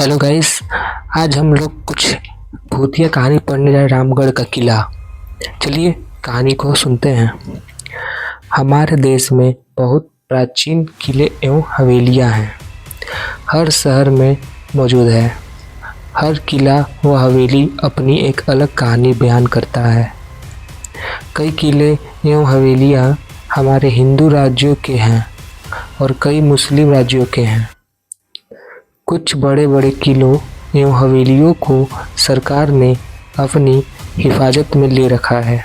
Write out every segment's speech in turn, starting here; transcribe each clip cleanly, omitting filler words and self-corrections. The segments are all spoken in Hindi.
Hello guys. आज हम लोग कुछ भूतिया कहानी पढ़ने जा रहे हैं। रामगढ़ का किला। चलिए कहानी को सुनते हैं। हमारे देश में बहुत प्राचीन किले एवं हवेलियां हैं। हर शहर में मौजूद है। हर किला व हवेली अपनी एक अलग कहानी बयान करता है। कई किले एवं हवेलियां हमारे हिंदू राज्यों के हैं और कई मुस्लिम राज्यों के हैं। कुछ बड़े बड़े किलों एवं हवेलियों को सरकार ने अपनी हिफाजत में ले रखा है।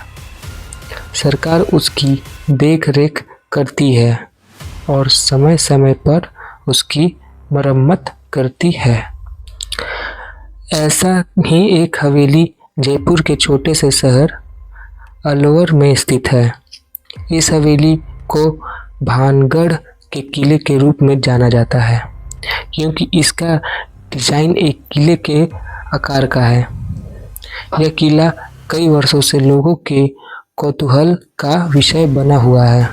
सरकार उसकी देख रेख करती है और समय समय पर उसकी मरम्मत करती है। ऐसा ही एक हवेली जयपुर के छोटे से शहर अलवर में स्थित है। इस हवेली को भानगढ़ के किले के रूप में जाना जाता है क्योंकि इसका डिजाइन एक किले के आकार का है। यह किला कई वर्षों से लोगों के कौतूहल का विषय बना हुआ है।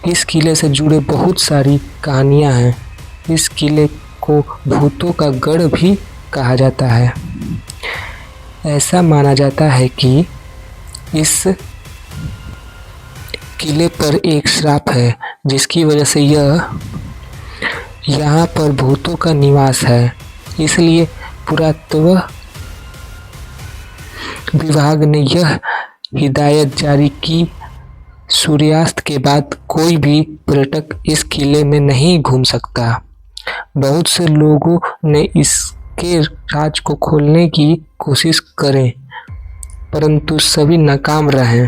इस किले से जुड़े बहुत सारी कहानियां हैं। इस किले को भूतों का गढ़ भी कहा जाता है। ऐसा माना जाता है कि इस किले पर एक श्राप है जिसकी वजह से यहाँ पर भूतों का निवास है। इसलिए पुरातत्व विभाग ने यह हिदायत जारी की, सूर्यास्त के बाद कोई भी पर्यटक इस किले में नहीं घूम सकता। बहुत से लोगों ने इसके राज को खोलने की कोशिश करें परंतु सभी नाकाम रहे।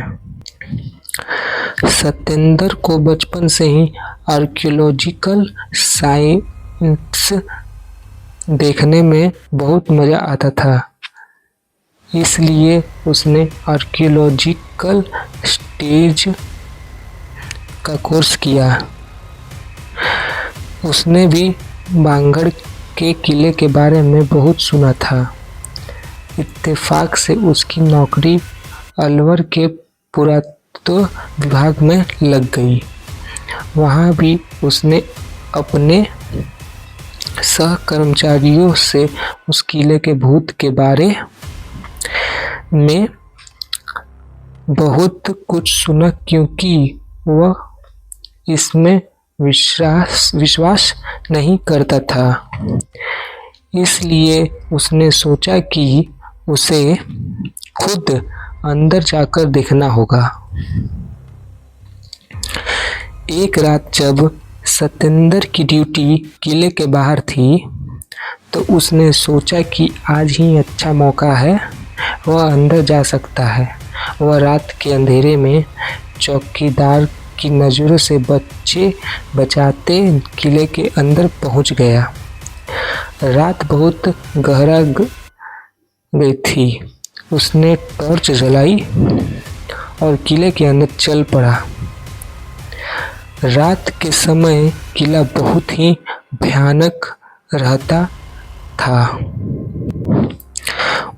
सत्येंद्र को बचपन से ही आर्कियोलॉजिकल साइट्स देखने में बहुत मज़ा आता था। इसलिए उसने आर्कियोलॉजिकल स्टडीज का कोर्स किया। उसने भी भानगढ़ के किले के बारे में बहुत सुना था। इत्तेफाक से उसकी नौकरी अलवर के पुरातत्व विभाग में लग गई। वहाँ भी उसने अपने सहकर्मचारियों से उस किले के भूत के बारे में बहुत कुछ सुना क्योंकि वह इसमें विश्वास नहीं करता था। इसलिए उसने सोचा कि उसे खुद अंदर जाकर देखना होगा। एक रात जब सत्येंद्र की ड्यूटी किले के बाहर थी तो उसने सोचा कि आज ही अच्छा मौका है, वह अंदर जा सकता है। वह रात के अंधेरे में चौकीदार की नज़रों से बचाते किले के अंदर पहुंच गया। रात बहुत गहरा गई थी। उसने टॉर्च जलाई और किले के अंदर चल पड़ा। रात के समय किला बहुत ही भयानक रहता था।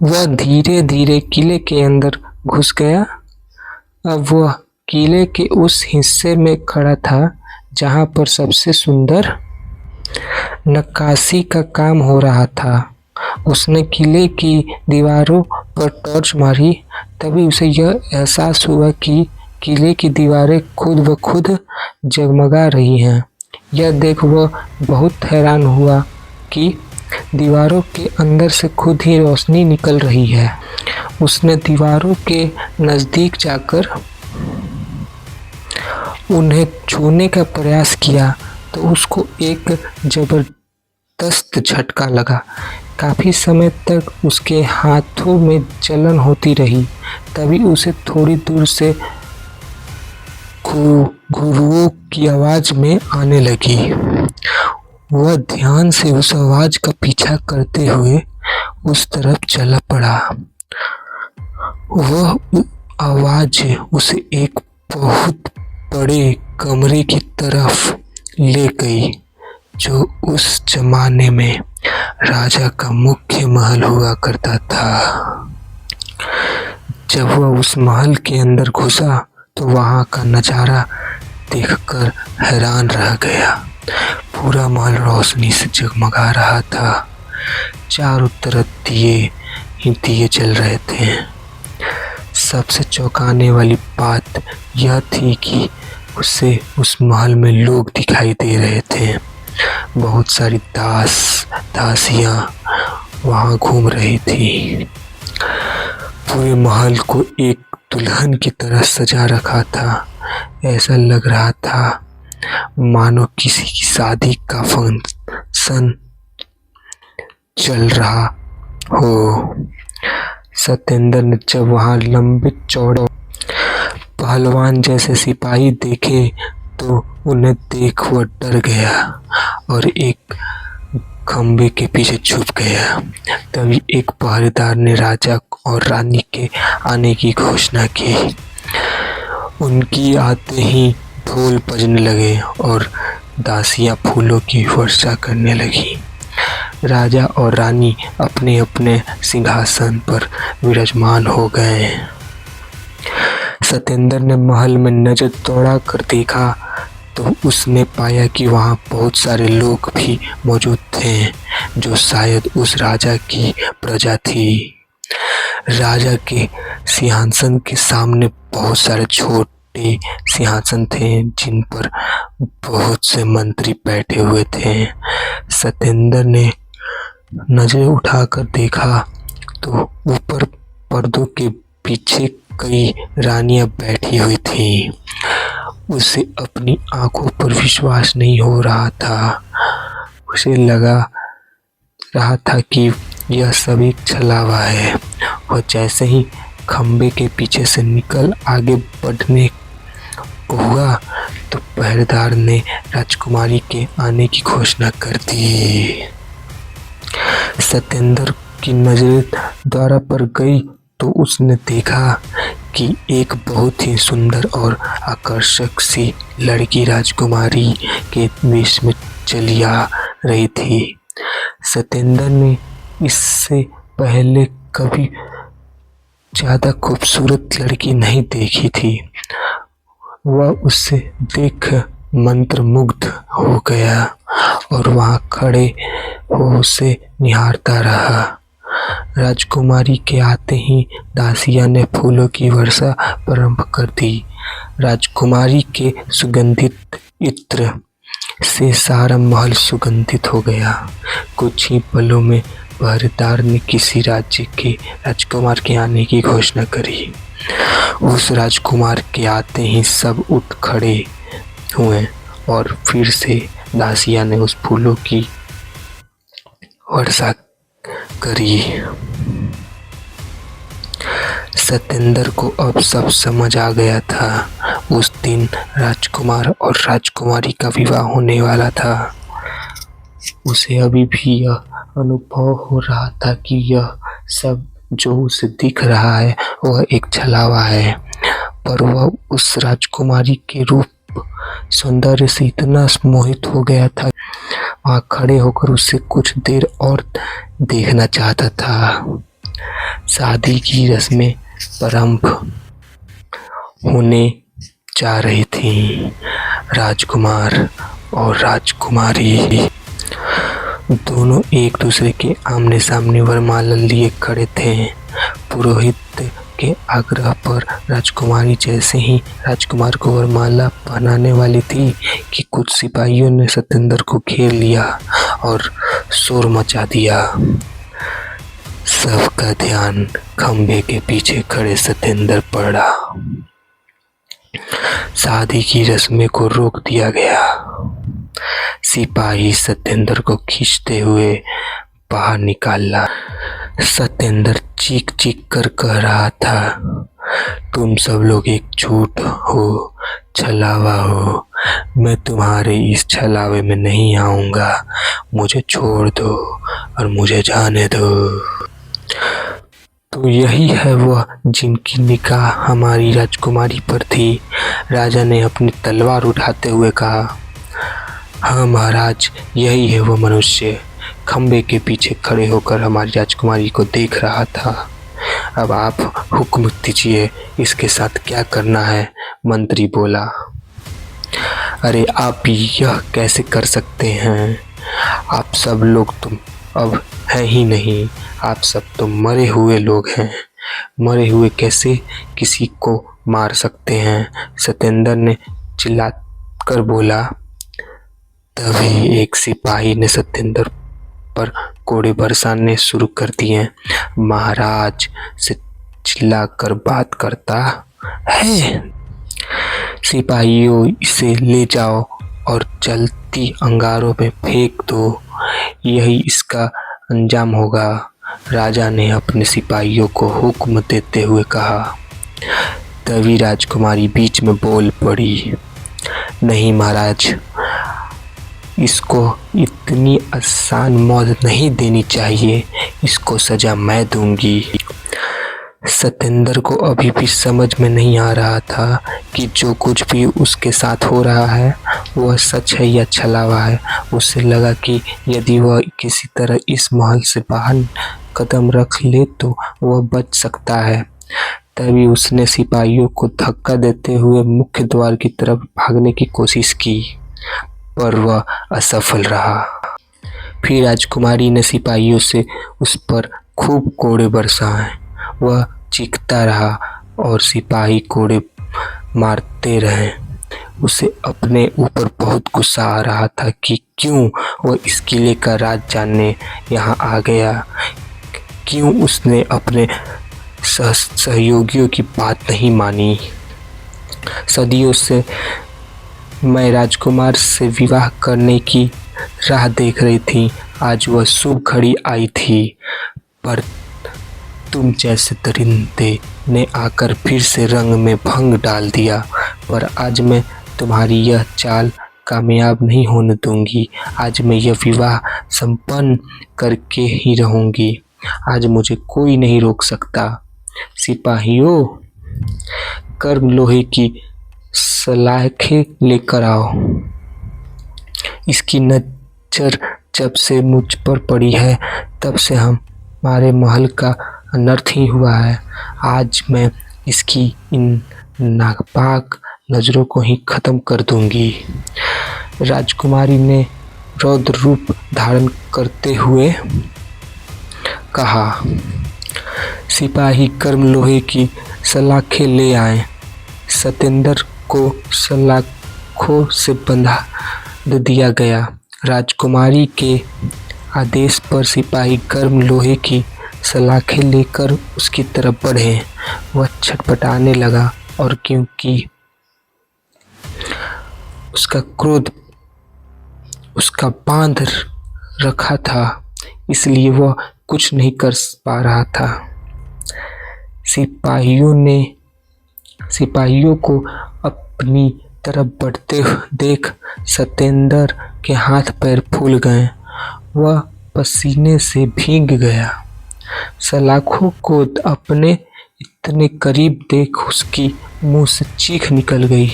वह धीरे धीरे किले के अंदर घुस गया। अब वह किले के उस हिस्से में खड़ा था जहाँ पर सबसे सुंदर नक्काशी का काम हो रहा था। उसने किले की दीवारों पर टॉर्च मारी। तभी उसे यह एहसास हुआ कि किले की दीवारें खुद ब खुद जगमगा रही हैं। यह देख वह बहुत हैरान हुआ कि दीवारों के अंदर से खुद ही रोशनी निकल रही है। उसने दीवारों के नज़दीक जाकर उन्हें छूने का प्रयास किया तो उसको एक जबरदस्त झटका लगा। काफ़ी समय तक उसके हाथों में जलन होती रही। तभी उसे थोड़ी दूर से घुघुओं की आवाज़ में आने लगी। वह ध्यान से उस आवाज़ का पीछा करते हुए उस तरफ चला पड़ा। वह आवाज़ उसे एक बहुत बड़े कमरे की तरफ ले गई जो उस जमाने में राजा का मुख्य महल हुआ करता था। जब वह उस महल के अंदर घुसा तो वहाँ का नज़ारा देखकर हैरान रह गया। पूरा महल रोशनी से जगमगा रहा था। चारों तरफ दिए ही दिए जल रहे थे। सबसे चौंकाने वाली बात यह थी कि उसे उस महल में लोग दिखाई दे रहे थे। बहुत सारी दासियां वहां घूम रही थी। पूरे महल को एक दुल्हन की तरह सजा रखा था। ऐसा लग रहा था मानो किसी की शादी का फंक्शन चल रहा हो। सत्येंद्र ने जब वहां लंबे चौड़े पहलवान जैसे सिपाही देखे तो उन्हें देख वह डर गया और एक खंबे के पीछे छुप गया। तभी एक पहरेदार ने राजा और रानी के आने की घोषणा की। उनकी आते ही ढोल बजने लगे और दासियां फूलों की वर्षा करने लगी। राजा और रानी अपने अपने सिंहासन पर विराजमान हो गए। सत्येंद्र ने महल में नजर दौड़ा कर देखा तो उसने पाया कि वहां बहुत सारे लोग भी मौजूद थे जो शायद उस राजा की प्रजा थी। राजा के सिंहासन के सामने बहुत सारे छोटे सिंहासन थे जिन पर बहुत से मंत्री बैठे हुए थे। सत्येंद्र ने नजरें उठाकर देखा तो ऊपर पर्दों के पीछे कई रानियां बैठी हुई थीं। उसे अपनी आंखों पर विश्वास नहीं हो रहा था। उसे लगा रहा था कि यह सब एक छलावा है। और जैसे ही खंबे के पीछे से निकल आगे बढ़ने को हुआ तो पहरेदार ने राजकुमारी के आने की घोषणा कर दी। सत्येंद्र की नजरें द्वार पर गई तो उसने देखा कि एक बहुत ही सुंदर और आकर्षक सी लड़की राजकुमारी के वेश में चली आ रही थी। सत्येंद्र ने इससे पहले कभी ज्यादा खूबसूरत लड़की नहीं देखी थी। वह उसे देख मंत्रमुग्ध हो गया और वहां खड़े हो उसे निहारता रहा। राजकुमारी के आते ही दासियां ने फूलों की वर्षा प्रारंभ कर दी। राजकुमारी के सुगंधित इत्र से सारा महल सुगंधित हो गया। कुछ ही पलों में पहरेदार ने किसी राज्य के राजकुमार के आने की घोषणा करी। उस राजकुमार के आते ही सब उठ खड़े हुए और फिर से दासियां ने उस फूलों की वर्षा करी। सत्येंद्र को अब सब समझ आ गया था। उस दिन राजकुमार और राजकुमारी का विवाह होने वाला था। उसे अभी भी यह अनुभव हो रहा था कि यह सब जो उसे दिख रहा है वह एक छलावा है, पर वह उस राजकुमारी के रूप सौंदर्य से इतना मोहित हो गया था वहां खड़े होकर उसे कुछ देर और देखना चाहता था। शादी की रस्में प्रारंभ होने जा रही थी। राजकुमार और राजकुमारी दोनों एक दूसरे के आमने सामने वरमाला लिए खड़े थे। पुरोहित के आग्रह पर राजकुमारी जैसे ही राजकुमार को वरमाला पहनाने वाली थी कि कुछ सिपाहियों ने सत्येंद्र को घेर लिया और शोर मचा दिया। सबका ध्यान खंबे के पीछे खड़े सत्येंद्र पर पड़ा। शादी की रस्में को रोक दिया गया। सिपाही सत्येंद्र को खींचते हुए बाहर निकाला। सत्येंद्र चीख चीख कर कह रहा था, तुम सब लोग एक झूठ हो, छलावा हो। मैं तुम्हारे इस छलावे में नहीं आऊंगा। मुझे छोड़ दो और मुझे जाने दो। तो यही है वह जिनकी निगाह हमारी राजकुमारी पर थी। राजा ने अपनी तलवार उठाते हुए कहा, हाँ महाराज, यही है वह मनुष्य। खंबे के पीछे खड़े होकर हमारी राजकुमारी को देख रहा था। अब आप हुक्म दीजिए, इसके साथ क्या करना है? मंत्री बोला। अरे आप यह कैसे कर सकते हैं? आप सब लोग तुम अब है ही नहीं। आप सब तो मरे हुए लोग हैं। मरे हुए कैसे किसी को मार सकते हैं? सतेंद्र ने चिल्लाकर बोला। तभी एक सिपाही ने सतेंद्र पर कोड़े बरसाने शुरू कर दिए। महाराज से चिल्लाकर बात करता है। सिपाहियों, इसे ले जाओ और जलती अंगारों में फेंक दो, यही इसका अंजाम होगा। राजा ने अपने सिपाहियों को हुक्म देते हुए कहा। तभी राजकुमारी बीच में बोल पड़ी। नहीं महाराज, इसको इतनी आसान मौत नहीं देनी चाहिए, इसको सजा मैं दूंगी। सतेंद्र को अभी भी समझ में नहीं आ रहा था कि जो कुछ भी उसके साथ हो रहा है वह सच है या छलावा है। उसे लगा कि यदि वह किसी तरह इस महल से बाहर कदम रख ले तो वह बच सकता है। तभी उसने सिपाहियों को धक्का देते हुए मुख्य द्वार की तरफ भागने की कोशिश की, पर वह असफल रहा। फिर राजकुमारी ने सिपाहियों से उस पर खूब कोड़े बरसाए। वह चीखता रहा और सिपाही कोड़े मारते रहे। उसे अपने ऊपर बहुत गुस्सा आ रहा था कि क्यों वह इस किले का राज जानने यहाँ आ गया, क्यों उसने अपने सहयोगियों की बात नहीं मानी। सदियों से मैं राजकुमार से विवाह करने की राह देख रही थी। आज वह शुभ घड़ी आई थी, पर तुम जैसे दरिंदे ने आकर फिर से रंग में भंग डाल दिया। पर आज मैं तुम्हारी यह चाल कामयाब नहीं होने दूंगी। आज मैं यह विवाह संपन्न करके ही रहूंगी। आज मुझे कोई नहीं रोक सकता। सिपाहियों, गर्म लोहे की सलाखें लेकर आओ। इसकी नज़र जब से मुझ पर पड़ी है तब से हमारे महल का अनर्थ ही हुआ है। आज मैं इसकी इन नापाक नज़रों को ही खत्म कर दूंगी। राजकुमारी ने रौद्र रूप धारण करते हुए कहा। सिपाही गर्म लोहे की सलाखें ले आए। सतेंद्र को सलाखों से बंधा दिया गया। राजकुमारी के आदेश पर सिपाही गर्म लोहे की सलाखें लेकर उसकी तरफ बढ़े। वह छटपटाने लगा और क्योंकि उसका क्रोध उसका बांध रखा था इसलिए वह कुछ नहीं कर पा रहा था। सिपाहियों को अपनी तरफ बढ़ते देख सतेंद्र के हाथ पैर फूल गए। वह पसीने से भीग गया। सलाखों को अपने इतने करीब देख उसकी मुंह से चीख निकल गई।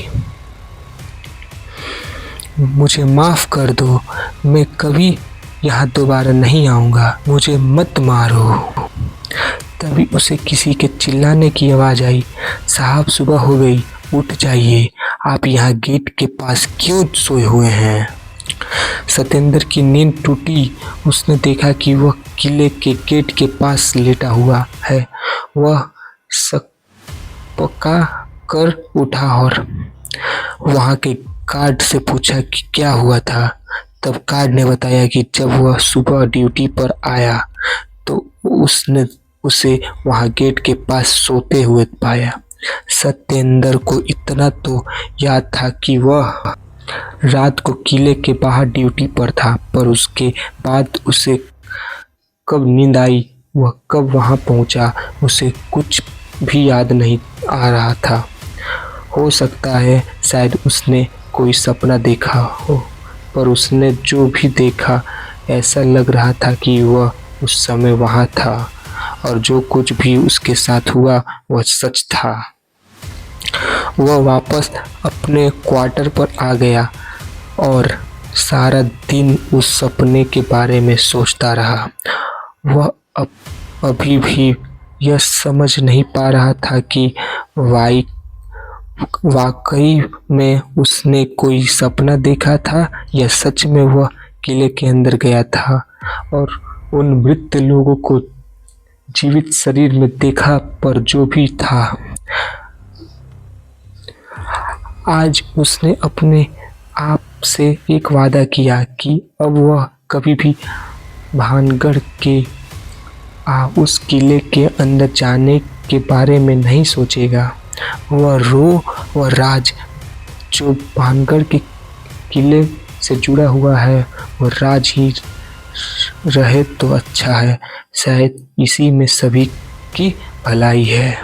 मुझे माफ कर दो, मैं कभी यहाँ दोबारा नहीं आऊँगा, मुझे मत मारो। तभी उसे किसी के चिल्लाने की आवाज़ आई। साहब, सुबह हो गई, उठ जाइए। आप यहाँ गेट के पास क्यों सोए हुए हैं? सतेंद्र की नींद टूटी। उसने देखा कि वह किले के गेट के पास लेटा हुआ है। वह सकपका कर उठा और वहाँ के गार्ड से पूछा कि क्या हुआ था। तब गार्ड ने बताया कि जब वह सुबह ड्यूटी पर आया तो उसने उसे वहाँ गेट के पास सोते हुए पाया। सतेंद्र को इतना तो याद था कि वह रात को किले के बाहर ड्यूटी पर था, पर उसके बाद उसे कब नींद आई, वह कब वहां पहुंचा, उसे कुछ भी याद नहीं आ रहा था। हो सकता है शायद उसने कोई सपना देखा हो, पर उसने जो भी देखा ऐसा लग रहा था कि वह उस समय वहां था और जो कुछ भी उसके साथ हुआ वह सच था। वह वापस अपने क्वार्टर पर आ गया और सारा दिन उस सपने के बारे में सोचता रहा। वह अभी भी यह समझ नहीं पा रहा था कि वाकई में उसने कोई सपना देखा था या सच में वह किले के अंदर गया था और उन मृत लोगों को जीवित शरीर में देखा, पर जो भी था आज उसने अपने आप से एक वादा किया कि अब वह कभी भी भानगढ़ के उस किले के अंदर जाने के बारे में नहीं सोचेगा। वह राज जो भानगढ़ के किले से जुड़ा हुआ है वो राज ही रहे तो अच्छा है, शायद इसी में सभी की भलाई है।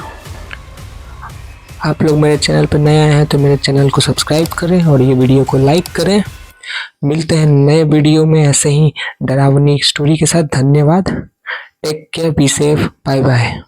आप लोग मेरे चैनल पर नए आए हैं तो मेरे चैनल को सब्सक्राइब करें और ये वीडियो को लाइक करें। मिलते हैं नए वीडियो में ऐसे ही डरावनी स्टोरी के साथ। धन्यवाद। Take care, be safe, bye bye.